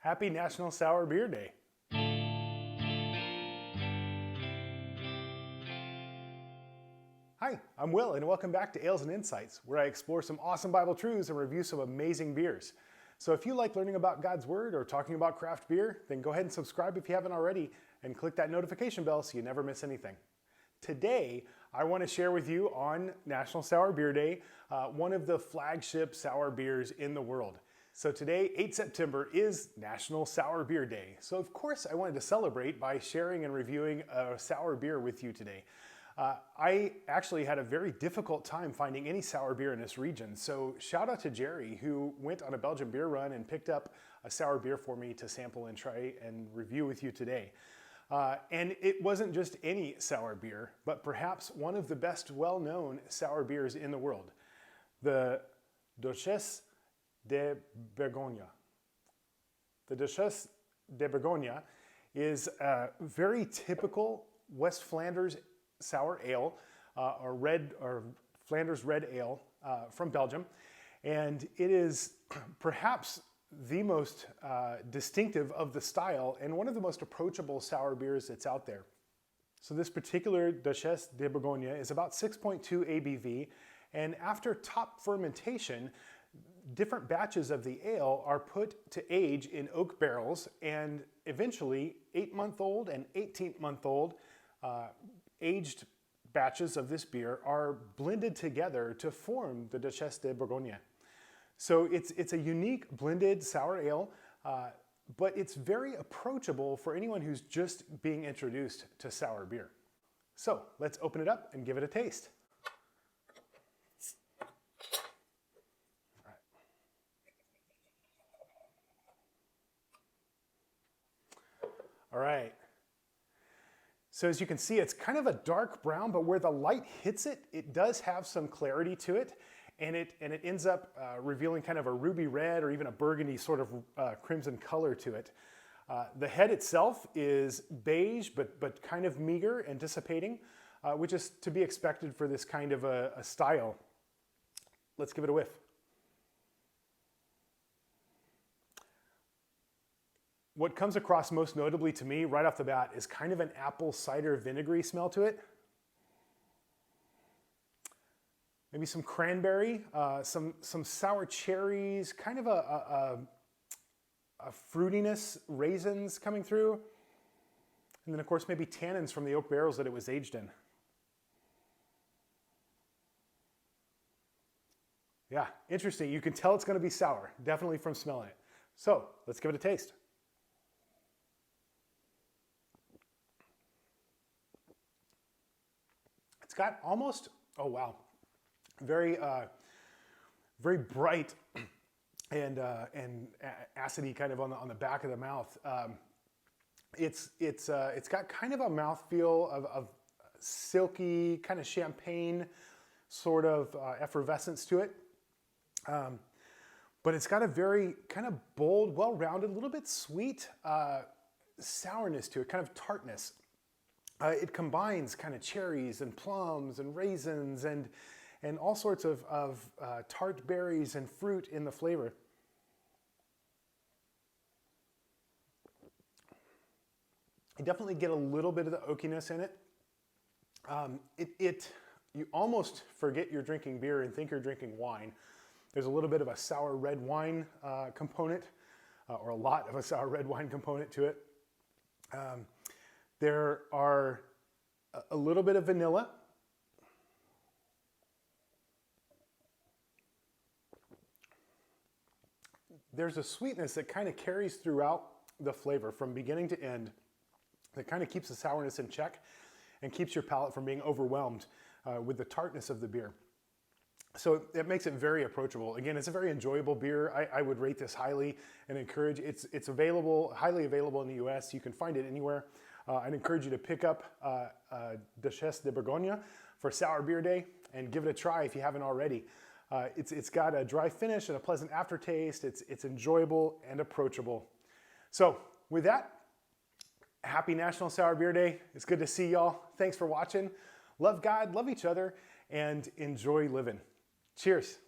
Happy National Sour Beer Day. Hi, I'm Will, and welcome back to Ales and Insights, where I explore some awesome Bible truths and review some amazing beers. So if you like learning about God's Word or talking about craft beer, then go ahead and subscribe if you haven't already, and click that notification bell so you never miss anything. Today, I want to share with you on National Sour Beer Day, one of the flagship sour beers in the world. So today, 8 September, is National Sour Beer Day. So of course I wanted to celebrate by sharing and reviewing a sour beer with you today. I actually had a very difficult time finding any sour beer in this region. So shout out to Jerry, who went on a Belgian beer run and picked up a sour beer for me to sample and try and review with you today. And it wasn't just any sour beer, but perhaps one of the best well-known sour beers in the world, the Duchesse de Bourgogne. The Duchesse de Bourgogne is a very typical West Flanders sour ale, or Flanders red ale from Belgium, and it is perhaps the most distinctive of the style and one of the most approachable sour beers that's out there. So this particular Duchesse de Bourgogne is about 6.2 ABV, and after top fermentation, different batches of the ale are put to age in oak barrels, and eventually 8-month-old and 18-month-old aged batches of this beer are blended together to form the Duchesse de Bourgogne. So it's a unique blended sour ale, but it's very approachable for anyone who's just being introduced to sour beer. So let's open it up and give it a taste. All right. So as you can see, it's kind of a dark brown, but where the light hits it, it does have some clarity to it, and it ends up revealing kind of a ruby red or even a burgundy sort of crimson color to it. The head itself is beige, but kind of meager and dissipating, which is to be expected for this kind of a style. Let's give it a whiff. What comes across most notably to me right off the bat is kind of an apple cider vinegary smell to it. Maybe some cranberry, some sour cherries, kind of a fruitiness, raisins coming through. And then of course maybe tannins from the oak barrels that it was aged in. Yeah, interesting. You can tell it's going to be sour, definitely from smelling it. So let's give it a taste. It's got almost, oh wow, very bright and acidy kind of on the back of the mouth. It's got kind of a mouthfeel of silky, kind of champagne sort of effervescence to it. But it's got a very kind of bold, well-rounded, a little bit sweet sourness to it, kind of tartness. It combines kind of cherries and plums and raisins and all sorts of tart berries and fruit in the flavor. You definitely get a little bit of the oakiness in it. You almost forget you're drinking beer and think you're drinking wine. There's a little bit of a sour red wine component, or a lot of a sour red wine component to it. There are a little bit of vanilla. There's a sweetness that kind of carries throughout the flavor from beginning to end that kind of keeps the sourness in check and keeps your palate from being overwhelmed with the tartness of the beer. So it makes it very approachable. Again, it's a very enjoyable beer. I would rate this highly and encourage. It's available, highly available in the US. You can find it anywhere. I'd encourage you to pick up Duchesse de Bourgogne for Sour Beer Day and give it a try if you haven't already. It's got a dry finish and a pleasant aftertaste. It's enjoyable and approachable. So with that, happy National Sour Beer Day. It's good to see y'all. Thanks for watching. Love God, love each other, and enjoy living. Cheers.